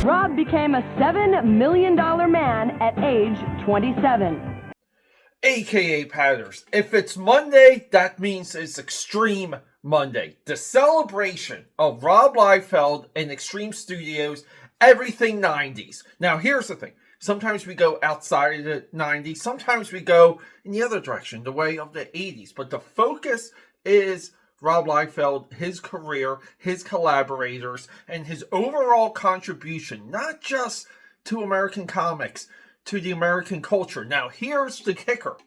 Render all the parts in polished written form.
Rob became a $7 million man at age 27. AKA Padders. If it's Monday, that means it's Extreme Monday. The celebration of Rob Liefeld and Extreme Studios, everything 90s. Now, here's the thing. Sometimes we go outside of the 90s. Sometimes we go in the other direction, the way of the 80s. But the focus is Rob Liefeld, his career, his collaborators, and his overall contribution, not just to American comics, to the American culture. Now, here's the kicker.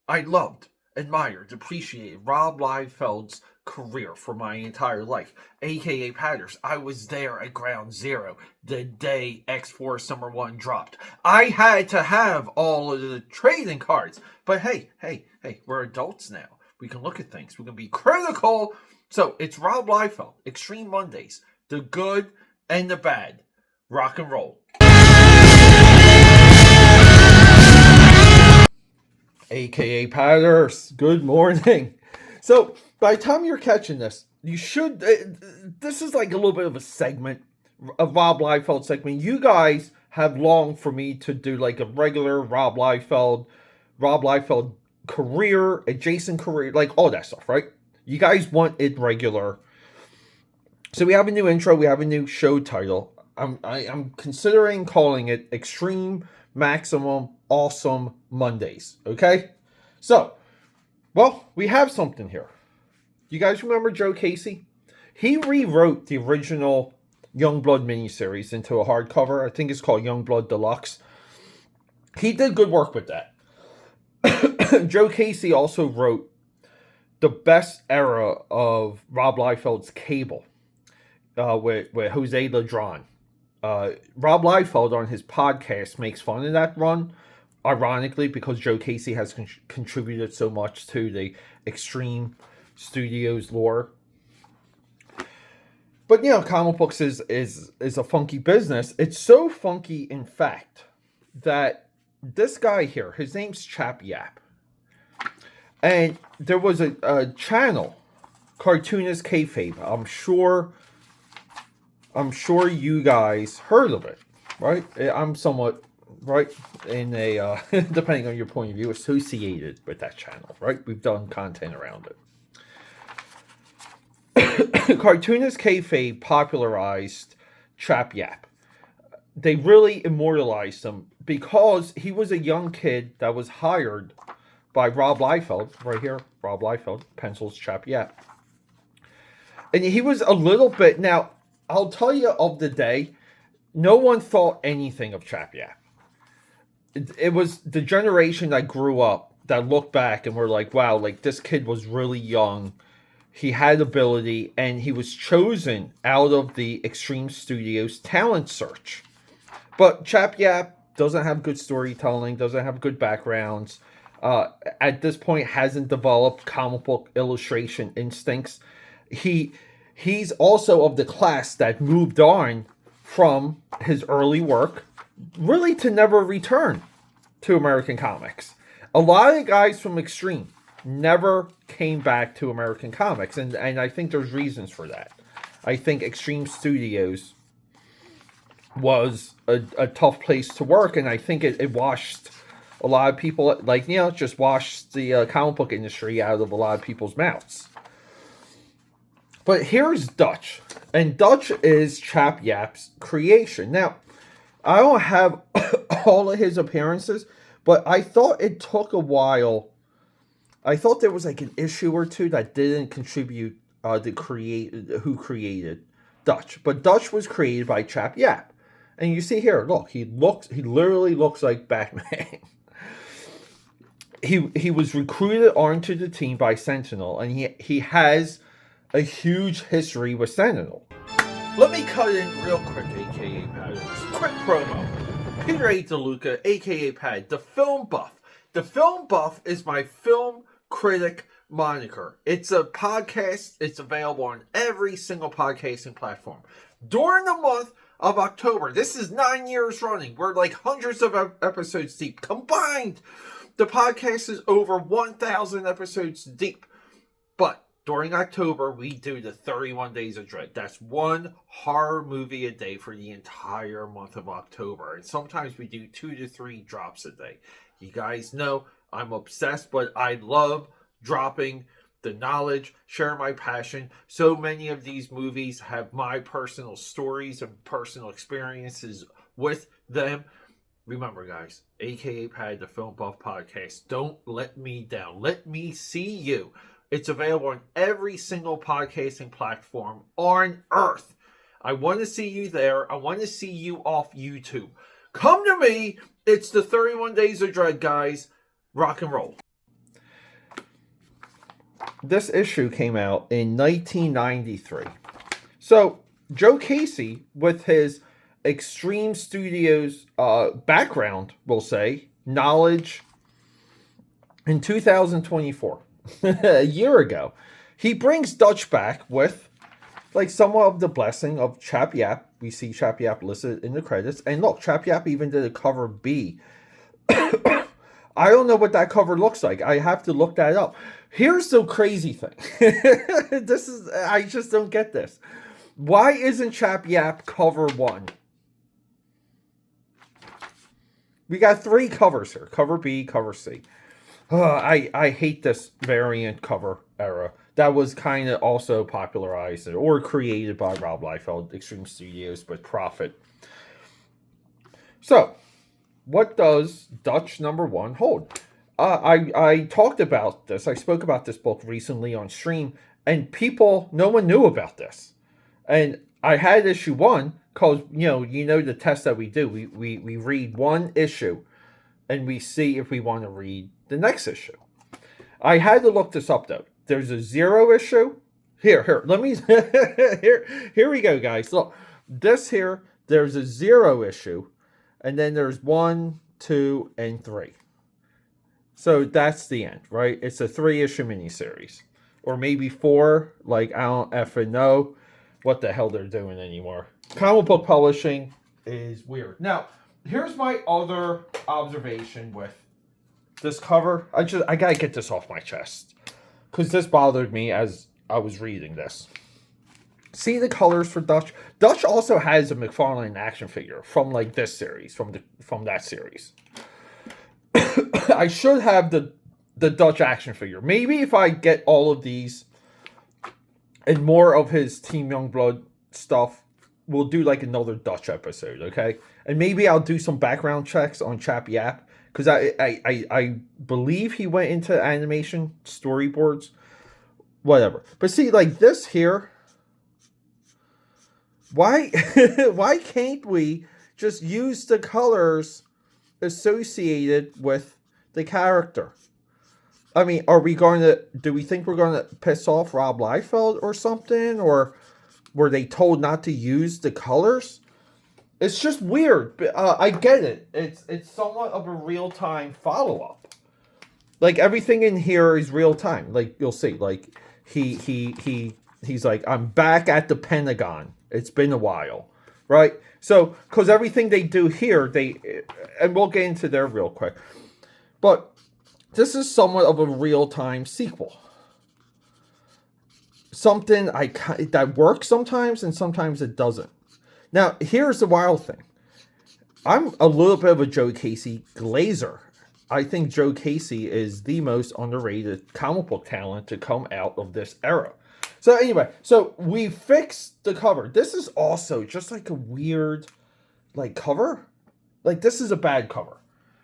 I loved, admired, appreciated Rob Liefeld's career for my entire life. AKA Padders, I was there at ground zero the day X-Force Summer 1 dropped. I had to have all of the trading cards. But hey, we're adults now. We can look at things. We can be critical. So it's Rob Liefeld, Extreme Mondays, the good and the bad. Rock and roll. AKA Padders, good morning. So by the time you're catching this, you should, this is like a little bit of a segment, a Rob Liefeld segment. You guys have longed for me to do like a regular Rob Liefeld career, adjacent career, like all that stuff, right? You guys want it regular. So we have a new intro, we have a new show title. I'm considering calling it Extreme Maximum Awesome Mondays, okay? So, well, we have something here. You guys remember Joe Casey? He rewrote the original Youngblood miniseries into a hardcover. I think it's called Youngblood Deluxe. He did good work with that. Joe Casey also wrote the best era of Rob Liefeld's Cable with Jose Ladron. Rob Liefeld on his podcast makes fun of that run, ironically, because Joe Casey has contributed so much to the Extreme Studios lore. But, you know, comic books is a funky business. It's so funky, in fact, that this guy here, his name's Chap Yeap. And there was a channel, Cartoonist Kayfabe. I'm sure you guys heard of it, right? I'm somewhat, right, in a, depending on your point of view, associated with that channel, right? We've done content around it. Cartoonist Kayfabe popularized Chap Yeap. They really immortalized him because he was a young kid that was hired by Rob Liefeld, right here, Rob Liefeld, pencils Chap Yeap. And he was a little bit, now, I'll tell you of the day, no one thought anything of Chap Yeap. It was the generation that grew up that looked back and were like, wow, like this kid was really young. He had ability and he was chosen out of the Extreme Studios talent search. But Chap Yeap doesn't have good storytelling, doesn't have good backgrounds. At this point, hasn't developed comic book illustration instincts. He's also of the class that moved on from his early work, really to never return to American comics. A lot of guys from Extreme never came back to American comics, and I think there's reasons for that. I think Extreme Studios was a tough place to work, and I think it washed a lot of people, like, you know, just washed the comic book industry out of a lot of people's mouths. But here's Dutch, and Dutch is Chap Yeap's creation. Now, I don't have all of his appearances, but I thought it took a while. I thought there was like an issue or two that didn't contribute who created Dutch. But Dutch was created by Chap Yeap. And you see here, look, he literally looks like Batman. He was recruited onto the team by Sentinel, and he has a huge history with Sentinel. Let me cut in real quick, AKA Pad. Quick promo. Peter A. DeLuca, AKA Pad, the film buff. The film buff is my film critic moniker. It's a podcast. It's available on every single podcasting platform. During the month of October, this is 9 years running. We're like hundreds of episodes deep. Combined, The podcast is over 1,000 episodes deep. But during October, we do the 31 Days of Dread. That's one horror movie a day for the entire month of October. And sometimes we do 2 to 3 drops a day. You guys know I'm obsessed, but I love dropping the knowledge, share my passion. So many of these movies have my personal stories and personal experiences with them. Remember, guys, AKAPAD, the Film Buff Podcast. Don't let me down. Let me see you. It's available on every single podcasting platform on Earth. I want to see you there. I want to see you off YouTube. Come to me. It's the 31 Days of Dread, guys. Rock and roll. This issue came out in 1993. So, Joe Casey, with his Extreme Studios background, we'll say, knowledge, in 2024, a year ago, he brings Dutch back with like somewhat of the blessing of Chap Yeap. We see Chap Yeap listed in the credits. And look, Chap Yeap even did a cover B. I don't know what that cover looks like. I have to look that up. Here's the crazy thing. I just don't get this. Why isn't Chap Yeap cover 1? We got 3 covers here. Cover B, cover C. I hate this variant cover era. That was kind of also popularized or created by Rob Liefeld, Extreme Studios, with profit. So, what does Dutch #1 hold? I talked about this. I spoke about this book recently on stream, and no one knew about this. And I had issue 1 because you know the test that we do. We read one issue, and we see if we want to read the next issue. I had to look this up though. There's a 0 issue. Here. Let me. Here we go, guys. Look, this here. There's a 0 issue, and then there's 1, 2, and 3. So that's the end, right? It's a 3-issue miniseries, or maybe 4. Like I don't effing know what the hell they're doing anymore. Comic book publishing is weird. Now, here's my other observation with this cover. I gotta get this off my chest because this bothered me as I was reading this. See the colors for Dutch. Dutch also has a McFarlane action figure from like this series, from that series. I should have the Dutch action figure. Maybe if I get all of these and more of his Team Youngblood stuff, we'll do like another Dutch episode, okay? And maybe I'll do some background checks on Chap Yeap, because I believe he went into animation storyboards, whatever. But see, like this here, why can't we just use the colors associated with the character? I mean, do we think we're going to piss off Rob Liefeld or something? Or were they told not to use the colors? It's just weird. But I get it. It's somewhat of a real-time follow-up. Like, everything in here is real-time. Like, you'll see. Like, he's like, I'm back at the Pentagon. It's been a while. Right? So, because everything they do here, and we'll get into there real quick. But this is somewhat of a real-time sequel. Something that works sometimes, and sometimes it doesn't. Now, here's the wild thing. I'm a little bit of a Joe Casey glazer. I think Joe Casey is the most underrated comic book talent to come out of this era. So anyway, so we fixed the cover. This is also just like a weird, like, cover. Like, this is a bad cover.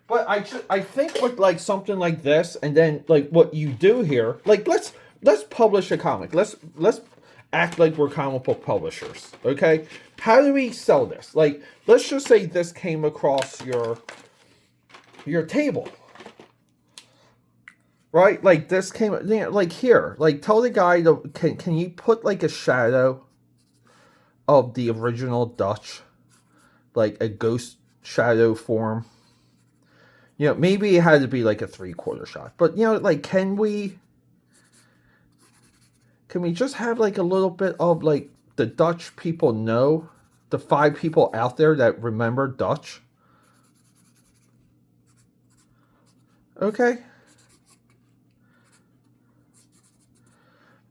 But I think with like something like this, and then like what you do here, like let's publish a comic. Let's act like we're comic book publishers, okay? How do we sell this? Like, let's just say this came across your table, right? Like this came, like here, like tell the guy to can you put like a shadow of the original Dutch, like a ghost shadow form. Maybe it had to be like a 3/4 shot. But, like, can we just have like a little bit of like the Dutch people know? The 5 people out there that remember Dutch? Okay?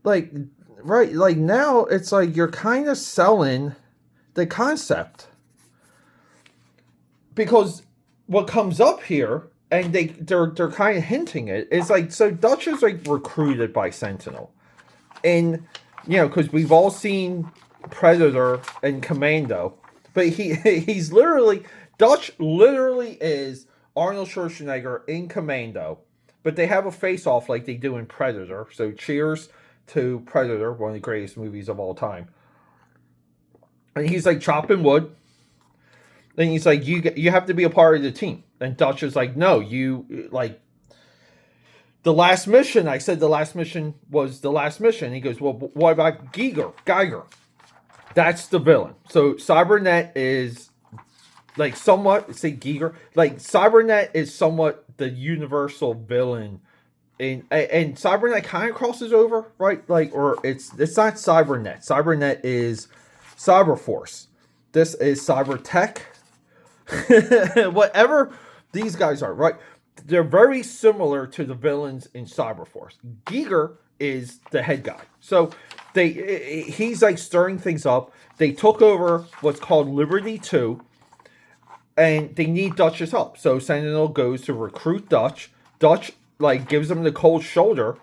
Like, right, like now it's like you're kind of selling the concept. Because what comes up here, and they're kind of hinting it, is like, so Dutch is like recruited by Sentinel. And, because we've all seen Predator and Commando, but he's literally, Dutch literally is Arnold Schwarzenegger in Commando, but they have a face-off like they do in Predator. So cheers to Predator, one of the greatest movies of all time. And he's like chopping wood. And he's like, you have to be a part of the team. And Dutch is like, no, you, like, the last mission, I said the last mission was the last mission. He goes, well, what about Geiger? That's the villain. So Cybernet is, like, somewhat, say Geiger, like, Cybernet is somewhat the universal villain. And Cybernet kind of crosses over, right? Like, or it's not Cybernet. Cybernet is Cyberforce. This is Cybertech. Whatever these guys are, right? They're very similar to the villains in Cyberforce. Giger is the head guy. So he's like stirring things up. They took over what's called Liberty 2, and they need Dutch's help. So Sentinel goes to recruit Dutch. Dutch, like, gives him the cold shoulder.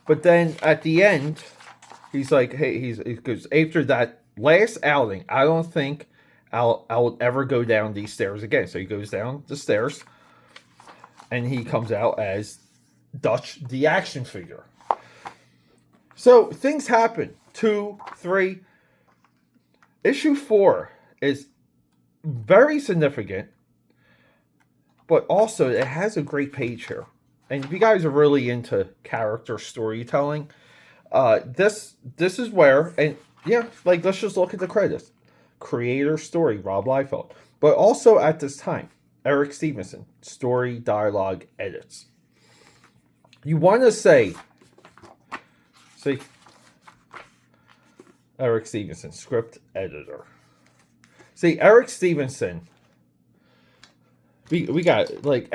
But then at the end, he's like, hey, he goes, after that last outing, I don't think I'll ever go down these stairs again. So he goes down the stairs, and he comes out as Dutch, the action figure. So things happen. 2, 3. Issue 4 is very significant, but also it has a great page here. And if you guys are really into character storytelling, this is where, and yeah, like, let's just look at the credits. Creator story, Rob Liefeld. But also at this time, Eric Stevenson, story, dialogue, edits. You want to see, Eric Stevenson, script editor. See, Eric Stevenson, we got, like,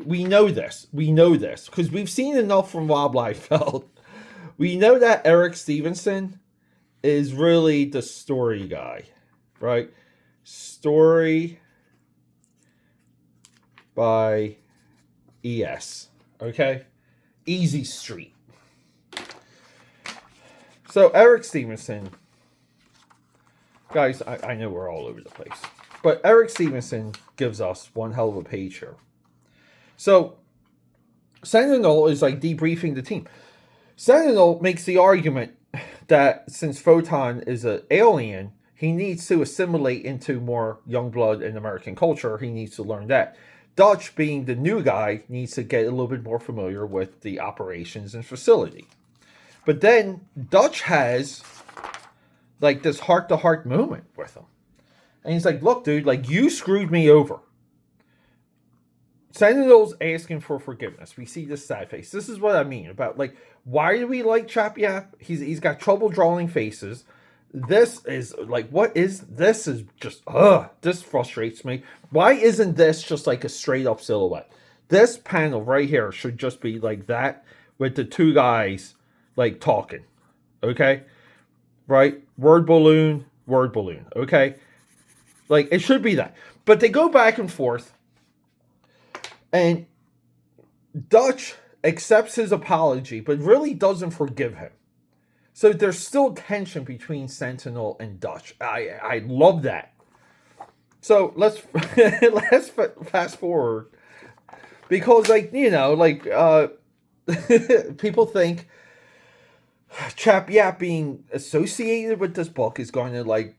we know this, because we've seen enough from Rob Liefeld. We know that Eric Stevenson is really the story guy, right? Story by ES, okay? Easy Street. So Eric Stevenson, guys, I know we're all over the place, but Eric Stevenson gives us one hell of a page here. So Sentinel is like debriefing the team. Sentinel makes the argument that since Photon is an alien, he needs to assimilate into more Youngblood and American culture. He needs to learn that. Dutch, being the new guy, needs to get a little bit more familiar with the operations and facility. But then Dutch has like this heart-to-heart moment with him. And he's like, look, dude, like, you screwed me over. Sentinel's asking for forgiveness. We see this sad face. This is what I mean about, like, why do we like Chap Yeap? He's got trouble drawing faces. This is like, what is this? Is just this frustrates me. Why isn't this just like a straight up silhouette? This panel right here should just be like that with the two guys like talking. Okay? Right? Word balloon, okay? Like, it should be that. But they go back and forth. And Dutch accepts his apology, but really doesn't forgive him. So there's still tension between Sentinel and Dutch. I love that. So let's fast forward. Because, like, you know, like, people think Chap Yeap being associated with this book is going to, like,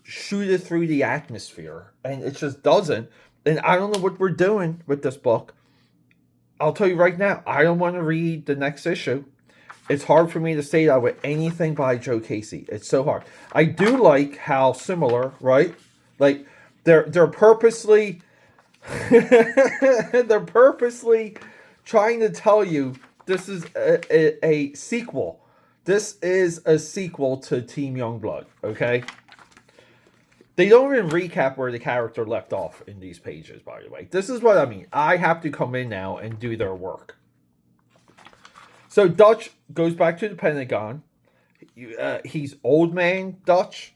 shoot it through the atmosphere. And it just doesn't. And I don't know what we're doing with this book. I'll tell you right now, I don't want to read the next issue. It's hard for me to say that with anything by Joe Casey. It's so hard. I do like how similar, right? Like, they're purposely they're purposely trying to tell you this is a sequel. This is a sequel to Team Youngblood, okay? They don't even recap where the character left off in these pages, by the way. This is what I mean. I have to come in now and do their work. So Dutch goes back to the Pentagon. He's old man Dutch.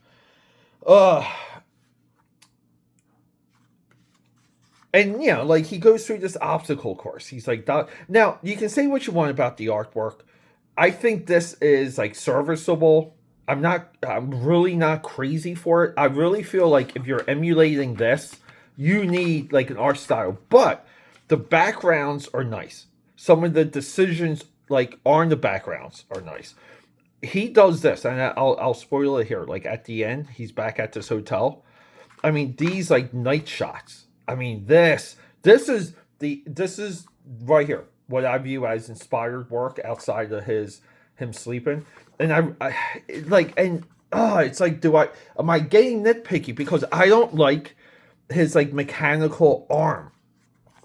And, you know, like, he goes through this obstacle course. He's like, now, you can say what you want about the artwork. I think this is, like, serviceable. I'm really not crazy for it. I really feel like if you're emulating this, you need, like, an art style. But the backgrounds are nice. Some of the decisions, like, on the backgrounds are nice. He does this, and I'll spoil it here. Like, at the end, he's back at this hotel. I mean, these, like, night shots. I mean, this is right here what I view as inspired work outside of him sleeping, and it's like, am I getting nitpicky because I don't like his, like, mechanical arm,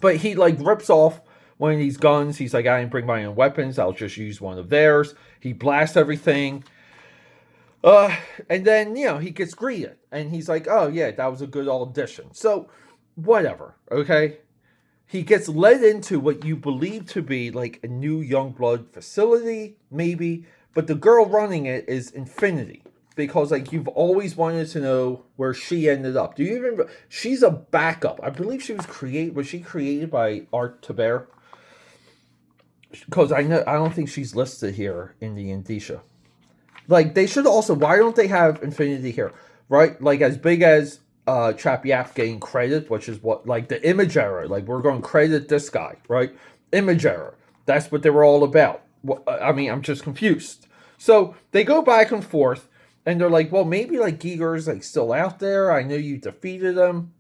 but he, like, rips off one of these guns. He's like, I didn't bring my own weapons. I'll just use one of theirs. He blasts everything. And then, you know, he gets greeted, and he's like, oh yeah, that was a good audition. So, whatever, okay? He gets led into what you believe to be, like, a new Youngblood facility, maybe, but the girl running it is Infinity, because, like, you've always wanted to know where she ended up. She's a backup. I believe was she created by Art Taber? Because I don't think she's listed here in the indicia. Like, they should also, why don't they have Infinity here, right? Like, as big as Chap Yeap getting credit, which is what, like, the image error, like, we're going to credit this guy, right? Image error. That's what they were all about. I mean, I'm just confused. So they go back and forth, and they're like, well, maybe, like, Giger's, like, still out there. I know you defeated him.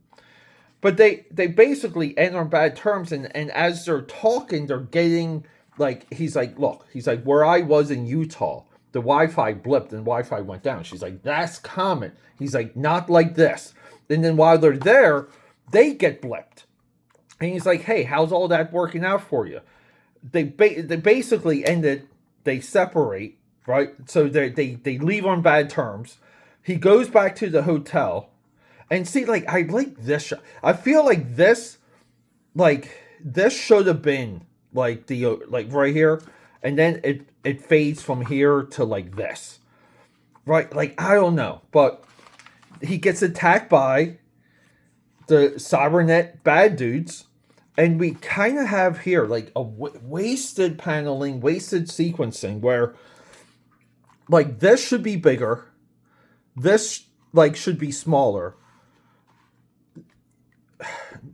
But they basically end on bad terms, and as they're talking, they're getting, like, he's like, where I was in Utah, the Wi-Fi blipped and Wi-Fi went down. She's like, that's common. He's like, not like this. And then while they're there, they get blipped. And he's like, hey, how's all that working out for you? They basically they separate, right? So they leave on bad terms. He goes back to the hotel. And see, like, I like this shot. I feel like this should have been, like, right here. And then it fades from here to, like, this. Right? Like, I don't know. But he gets attacked by the Cybernet bad dudes, and we kind of have here, like, a wasted paneling, wasted sequencing, where, like, this should be bigger, this, like, should be smaller.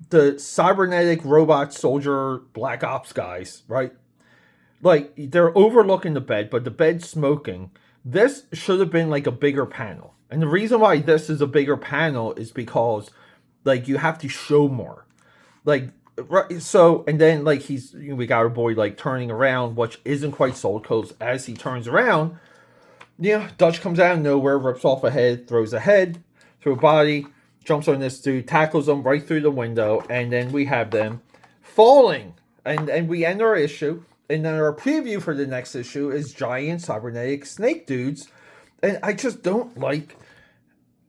The cybernetic robot soldier black ops guys, right? Like, they're overlooking the bed, but the bed's smoking. This should have been, like, a bigger panel. And the reason why this is a bigger panel is because, like, you have to show more. Like, right, so, and then, like, we got our boy, like, turning around, which isn't quite sold, because as he turns around, yeah, Dutch comes out of nowhere, rips off a head, throws a head through a body, jumps on this dude, tackles him right through the window, and then we have them falling. And we end our issue, and then our preview for the next issue is giant cybernetic snake dudes. And I just don't like,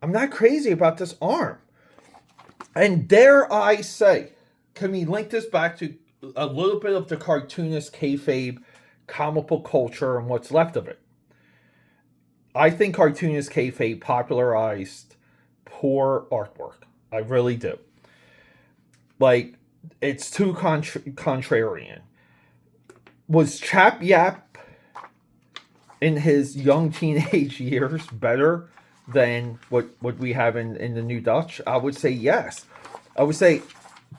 I'm not crazy about this arm. And dare I say, can we link this back to a little bit of the cartoonist kayfabe, comic book culture, and what's left of it? I think cartoonist kayfabe popularized poor artwork. I really do. Like, it's too contrarian. Was Chap Yeap in his young teenage years better than what we have in the New Dutch? I would say yes. I would say,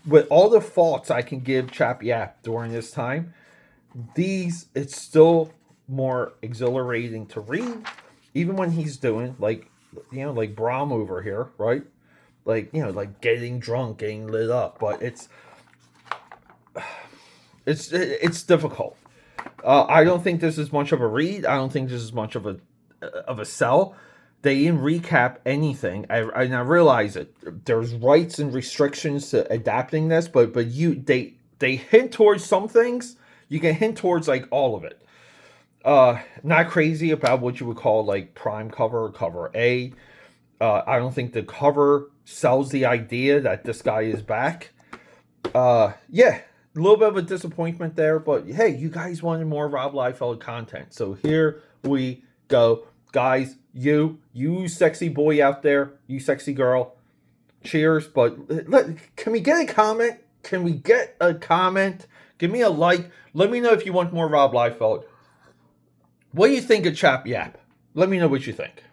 with all the faults I can give Chap Yeap during this time, it's still more exhilarating to read, even when he's doing, like, you know, like Brahm over here, right? Like, you know, like getting drunk, getting lit up, but it's difficult. I don't think this is much of a read. I don't think this is much of a sell. They didn't recap anything. I realize it. There's rights and restrictions to adapting this, but they hint towards some things. You can hint towards, like, all of it. Not crazy about what you would call, like, prime cover, cover A. I don't think the cover sells the idea that this guy is back. Yeah, a little bit of a disappointment there, but hey, you guys wanted more Rob Liefeld content, so here we go. Guys, you sexy boy out there, you sexy girl, cheers. But can we get a comment? Can we get a comment? Give me a like. Let me know if you want more Rob Liefeld. What do you think of Chap Yeap? Let me know what you think.